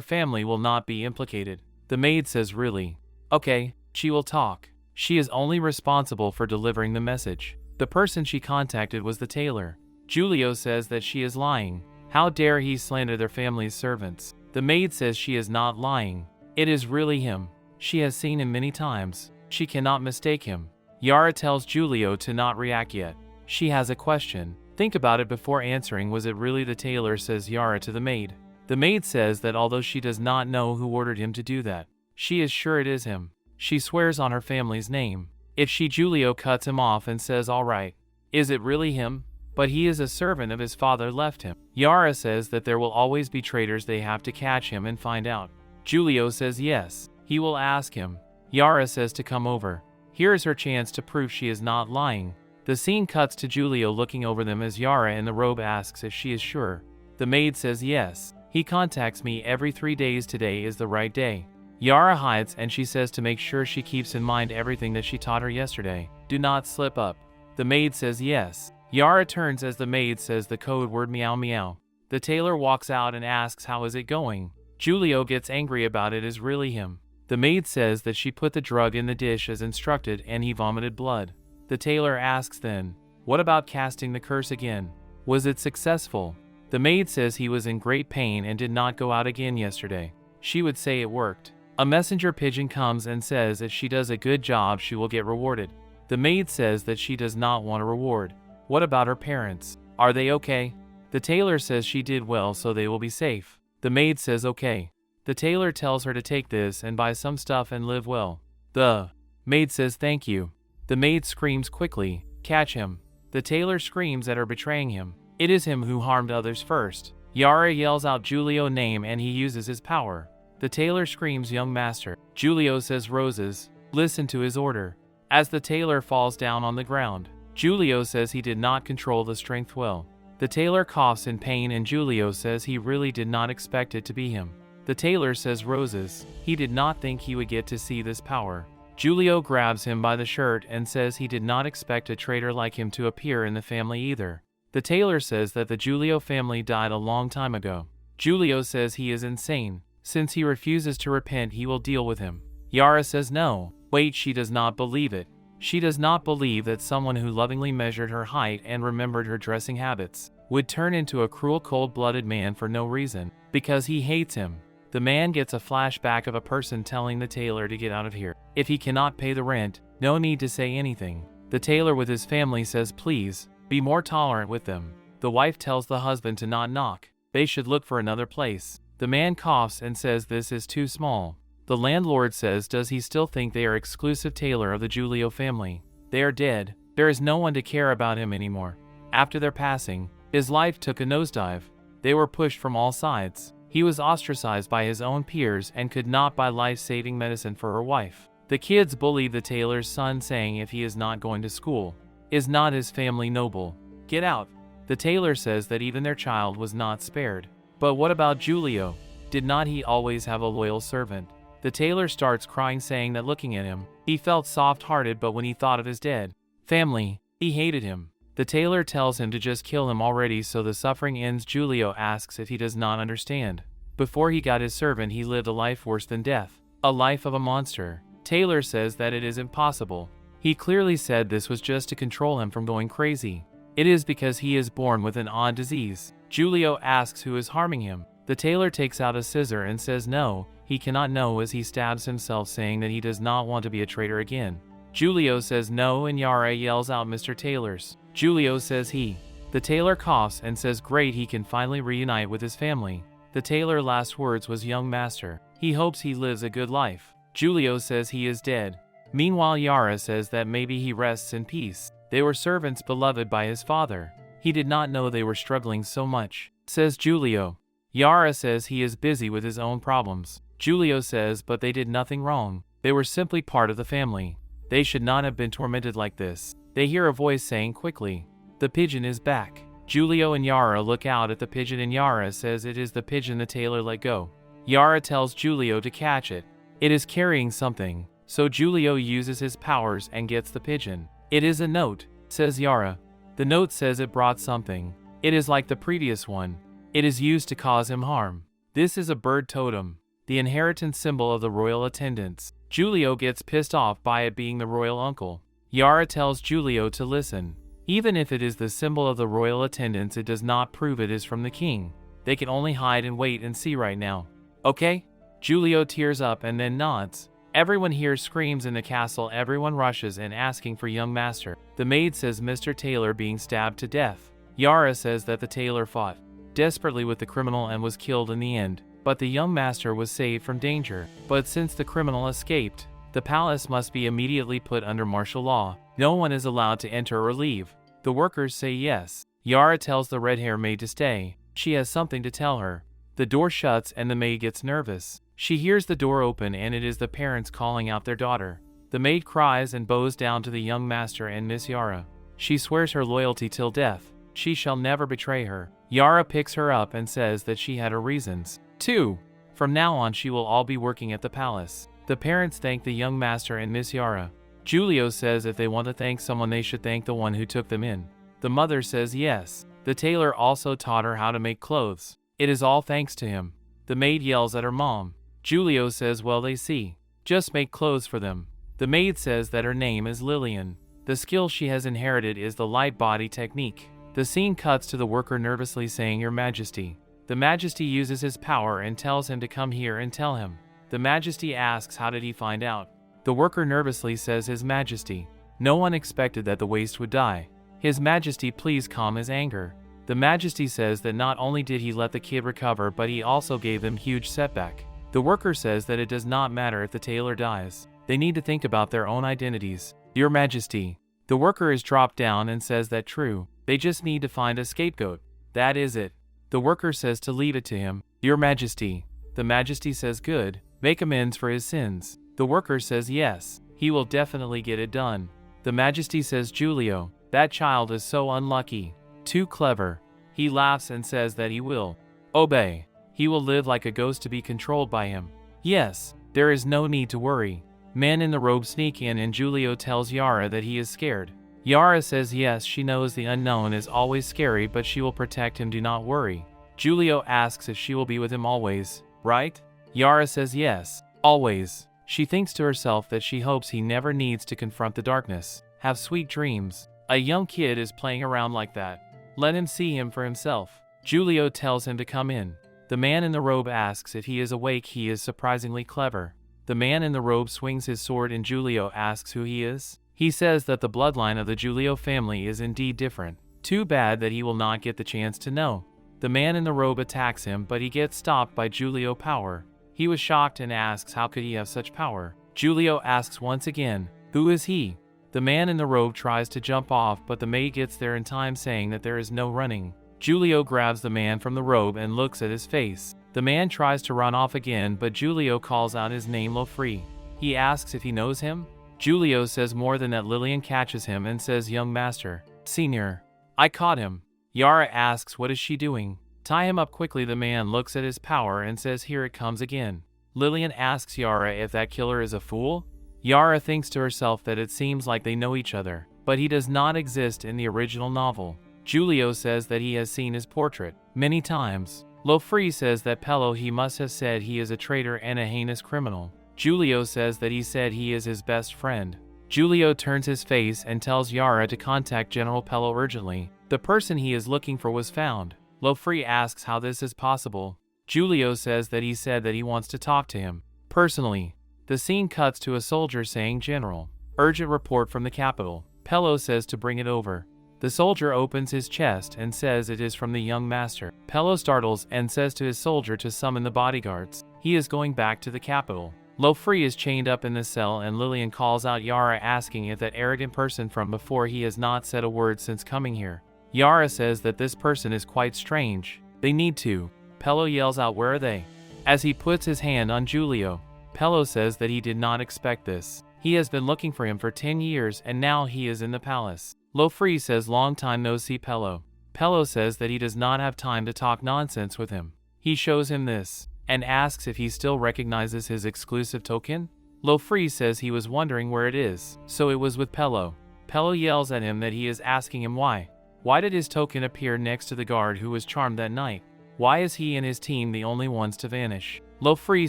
family will not be implicated. The maid says really? Okay, she will talk. She is only responsible for delivering the message. The person she contacted was the tailor. Julio says that she is lying. How dare he slander their family's servants? The maid says she is not lying. It is really him. She has seen him many times. She cannot mistake him. Yara tells Julio to not react yet. She has a question. Think about it before answering. Was it really the tailor? Says Yara to the maid. The maid says that although she does not know who ordered him to do that, she is sure it is him. She swears on her family's name. If she, Julio cuts him off and says, all right. Is it really him? But he is a servant of his father left him. Yara says that there will always be traitors. They have to catch him and find out. Julio says yes, he will ask him. Yara says to come over. Here is her chance to prove she is not lying. The scene cuts to Julio looking over them as Yara in the robe asks if she is sure. The maid says yes. He contacts me every 3 days. Today is the right day. Yara hides and she says to make sure she keeps in mind everything that she taught her yesterday. Do not slip up. The maid says yes. Yara turns as the maid says the code word meow meow. The tailor walks out and asks how is it going. Julio gets angry about it. Is really him. The maid says that she put the drug in the dish as instructed and he vomited blood. The tailor asks then, what about casting the curse again? Was it successful? The maid says he was in great pain and did not go out again yesterday. She would say it worked. A messenger pigeon comes and says if she does a good job she will get rewarded. The maid says that she does not want a reward. What about her parents? Are they okay? The tailor says she did well so they will be safe. The maid says okay. The tailor tells her to take this and buy some stuff and live well. The maid says thank you. The maid screams quickly, catch him. The tailor screams at her betraying him. It is him who harmed others first. Yara yells out Julio's name and he uses his power. The tailor screams young master. Julio says roses. Listen to his order. As the tailor falls down on the ground, Julio says he did not control the strength well. The tailor coughs in pain and Julio says he really did not expect it to be him. The tailor says roses. He did not think he would get to see this power. Julio grabs him by the shirt and says he did not expect a traitor like him to appear in the family either. The tailor says that the Julio family died a long time ago. Julio says he is insane. Since he refuses to repent, he will deal with him. Yara says no. Wait, she does not believe it. She does not believe that someone who lovingly measured her height and remembered her dressing habits would turn into a cruel, cold-blooded man for no reason, because he hates him. The man gets a flashback of a person telling the tailor to get out of here. If he cannot pay the rent, no need to say anything. The tailor with his family says please, be more tolerant with them. The wife tells the husband to not knock. They should look for another place. The man coughs and says this is too small. The landlord says does he still think they are exclusive tailor of the Julio family? They are dead. There is no one to care about him anymore. After their passing, his life took a nosedive. They were pushed from all sides. He was ostracized by his own peers and could not buy life-saving medicine for her wife. The kids bullied the tailor's son saying if he is not going to school, is not his family noble? Get out. The tailor says that even their child was not spared. But what about Julio? Did not he always have a loyal servant? The tailor starts crying saying that looking at him, he felt soft-hearted, but when he thought of his dead family, he hated him. The tailor tells him to just kill him already so the suffering ends. Julio asks if he does not understand. Before he got his servant he lived a life worse than death, a life of a monster. Tailor says that it is impossible. He clearly said this was just to control him from going crazy. It is because he is born with an odd disease. Julio asks who is harming him. The tailor takes out a scissor and says no, he cannot know as he stabs himself saying that he does not want to be a traitor again. Julio says no and Yara yells out Mr. Tailors. Julio says he. The tailor coughs and says great, he can finally reunite with his family. The tailor last words was young master. He hopes he lives a good life. Julio says he is dead. Meanwhile Yara says that maybe he rests in peace. They were servants beloved by his father. He did not know they were struggling so much, says Julio. Yara says he is busy with his own problems. Julio says but they did nothing wrong. They were simply part of the family. They should not have been tormented like this. They hear a voice saying quickly, the pigeon is back. Julio and Yara look out at the pigeon and Yara says it is the pigeon the tailor let go. Yara tells Julio to catch it. It is carrying something. so Julio uses his powers and gets the pigeon. It is a note, says Yara. The note says it brought something. It is like the previous one. It is used to cause him harm. This is a bird totem, the inheritance symbol of the royal attendants. Julio gets pissed off by it being the royal uncle. Yara tells Julio to listen. Even if it is the symbol of the royal attendants, it does not prove it is from the king. They can only hide and wait and see right now. Okay? Julio tears up and then nods. Everyone hears screams in the castle. Everyone rushes in asking for young master. The maid says Mr. Tailor being stabbed to death. Yara says that the tailor fought desperately with the criminal and was killed in the end, but the young master was saved from danger. But since the criminal escaped, the palace must be immediately put under martial law. No one is allowed to enter or leave. The workers say yes. Yara tells the red-haired maid to stay. She has something to tell her. The door shuts and the maid gets nervous. She hears the door open and it is the parents calling out their daughter. The maid cries and bows down to the young master and Miss Yara. She swears her loyalty till death. She shall never betray her. Yara picks her up and says that she had her reasons. 2. From now on she will all be working at the palace. The parents thank the young master and Miss Yara. Julio says if they want to thank someone they should thank the one who took them in. The mother says yes. The tailor also taught her how to make clothes. It is all thanks to him. The maid yells at her mom. Julio says well they see. Just make clothes for them. The maid says that her name is Lillian. The skill she has inherited is the light body technique. The scene cuts to the worker nervously saying Your Majesty. The Majesty uses his power and tells him to come here and tell him. The Majesty asks how did he find out. The worker nervously says His Majesty. No one expected that the waste would die. His Majesty please calm his anger. The Majesty says that not only did he let the kid recover but he also gave them huge setback. The worker says that it does not matter if the tailor dies. They need to think about their own identities. Your Majesty. The worker is dropped down and says that true. They just need to find a scapegoat. That is it. The worker says to leave it to him. Your Majesty. The Majesty says good. Make amends for his sins. The worker says yes. He will definitely get it done. The Majesty says Julio. That child is so unlucky. Too clever. He laughs and says that he will obey. He will live like a ghost to be controlled by him. Yes, there is no need to worry. Men in the robe sneak in and Julio tells Yara that he is scared. Yara says yes, she knows the unknown is always scary but she will protect him, do not worry. Julio asks if she will be with him always, right? Yara says yes, always. She thinks to herself that she hopes he never needs to confront the darkness. Have sweet dreams. A young kid is playing around like that. Let him see him for himself. Julio tells him to come in. The man in the robe asks if he is awake. He is surprisingly clever. The man in the robe swings his sword and Julio asks who he is. He says that the bloodline of the Julio family is indeed different. Too bad that he will not get the chance to know. The man in the robe attacks him but he gets stopped by Julio power. He was shocked and asks how could he have such power. Julio asks once again, who is he? The man in the robe tries to jump off but the maid gets there in time saying that there is no running. Julio grabs the man from the robe and looks at his face. The man tries to run off again but Julio calls out his name Lofree. He asks if he knows him. Julio says more than that. Lillian catches him and says young master, senior. I caught him. Yara asks what is she doing. Tie him up quickly. The man looks at his power and says here it comes again. Lillian asks Yara if that killer is a fool. Yara thinks to herself that it seems like they know each other, but he does not exist in the original novel. Julio says that he has seen his portrait many times. Lofree says that Pello he must have said he is a traitor and a heinous criminal. Julio says that he said he is his best friend. Julio turns his face and tells Yara to contact General Pello urgently. The person he is looking for was found. Lofree asks how this is possible. Julio says that he said that he wants to talk to him personally. The scene cuts to a soldier saying General, urgent report from the capital. Pello says to bring it over. The soldier opens his chest and says it is from the young master. Pello startles and says to his soldier to summon the bodyguards. He is going back to the capital. Lofree is chained up in the cell and Lillian calls out Yara asking if that arrogant person from before he has not said a word since coming here. Yara says that this person is quite strange. They need to. Pello yells out where are they? As he puts his hand on Julio. Pello says that he did not expect this. He has been looking for him for 10 years and now he is in the palace. Lofree says long time no see Pello. Pello says that he does not have time to talk nonsense with him. He shows him this and asks if he still recognizes his exclusive token. Lofree says he was wondering where it is, so it was with Pello. Pello yells at him that he is asking him why. Why did his token appear next to the guard who was charmed that night? Why is he and his team the only ones to vanish? Lofree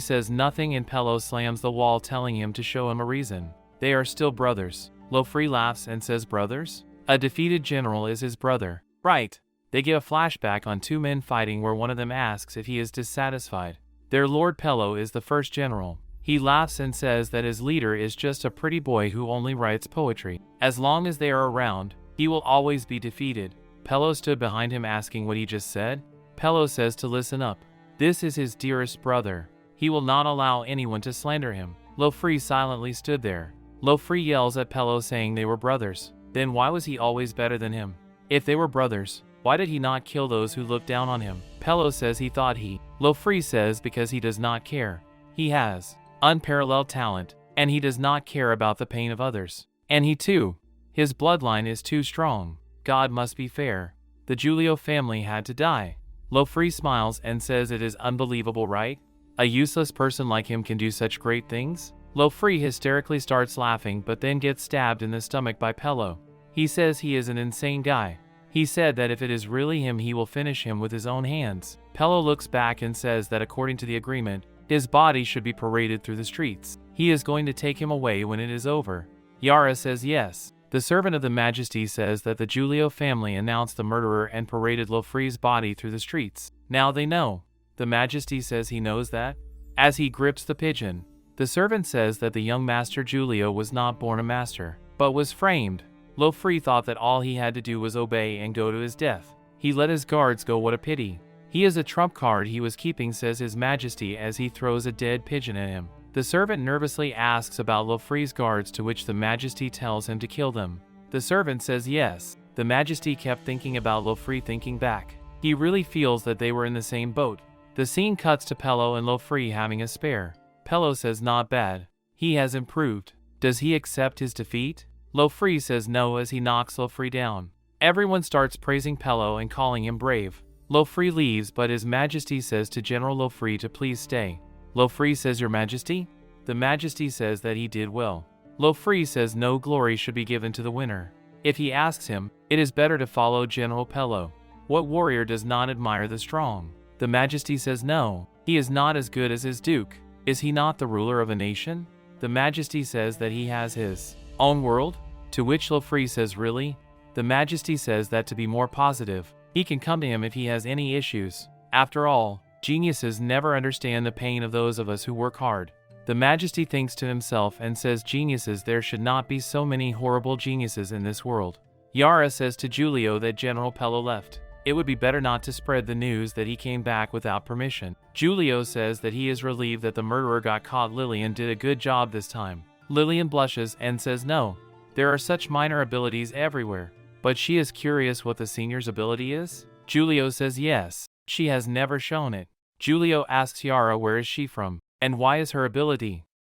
says nothing and Pello slams the wall telling him to show him a reason. They are still brothers. Lofree laughs and says brothers? A defeated general is his brother. Right. They give a flashback on two men fighting where one of them asks if he is dissatisfied. Their Lord Pello is the first general. He laughs and says that his leader is just a pretty boy who only writes poetry. As long as they are around, he will always be defeated. Pello stood behind him asking what he just said. Pello says to listen up. This is his dearest brother. He will not allow anyone to slander him. Lofree silently stood there. Lofree yells at Pello saying they were brothers. Then why was he always better than him? If they were brothers, why did he not kill those who looked down on him? Pello says he thought he. Lofree says because he does not care. He has unparalleled talent, and he does not care about the pain of others. And he too. His bloodline is too strong. God must be fair. The Julio family had to die. Lofree smiles and says it is unbelievable, right? A useless person like him can do such great things? Lofree hysterically starts laughing but then gets stabbed in the stomach by Pello. He says he is an insane guy. He said that if it is really him he will finish him with his own hands. Pello looks back and says that according to the agreement, his body should be paraded through the streets. He is going to take him away when it is over. Yara says yes. The servant of the Majesty says that the Julio family announced the murderer and paraded Lofree's body through the streets. Now they know. The Majesty says he knows that. As he grips the pigeon, the servant says that the young master Julio was not born a master, but was framed. Lofree thought that all he had to do was obey and go to his death. He let his guards go, what a pity. He is a trump card he was keeping, says his Majesty as he throws a dead pigeon at him. The servant nervously asks about Lofree's guards, to which the Majesty tells him to kill them. The servant says yes. The Majesty kept thinking about Lofree, thinking back. He really feels that they were in the same boat. The scene cuts to Pello and Lofree having a spare. Pello says not bad. He has improved. Does he accept his defeat? Lofree says no as he knocks Lofree down. Everyone starts praising Pello and calling him brave. Lofree leaves but his Majesty says to General Lofree to please stay. Lofree says, Your Majesty? The Majesty says that he did well. Lofree says no glory should be given to the winner. If he asks him, it is better to follow General Pello. What warrior does not admire the strong? The Majesty says no, he is not as good as his duke. Is he not the ruler of a nation? The Majesty says that he has his own world, to which Lofree says really? The Majesty says that to be more positive, he can come to him if he has any issues. After all, geniuses never understand the pain of those of us who work hard. The Majesty thinks to himself and says geniuses, there should not be so many horrible geniuses in this world. Yara says to Julio that General Pello left. It would be better not to spread the news that he came back without permission. Julio says that he is relieved that the murderer got caught. Lillian did a good job this time. Lillian blushes and says no. There are such minor abilities everywhere. But she is curious what the senior's ability is? Julio says yes. She has never shown it. Julio asks Yara where is she from, and why is her ability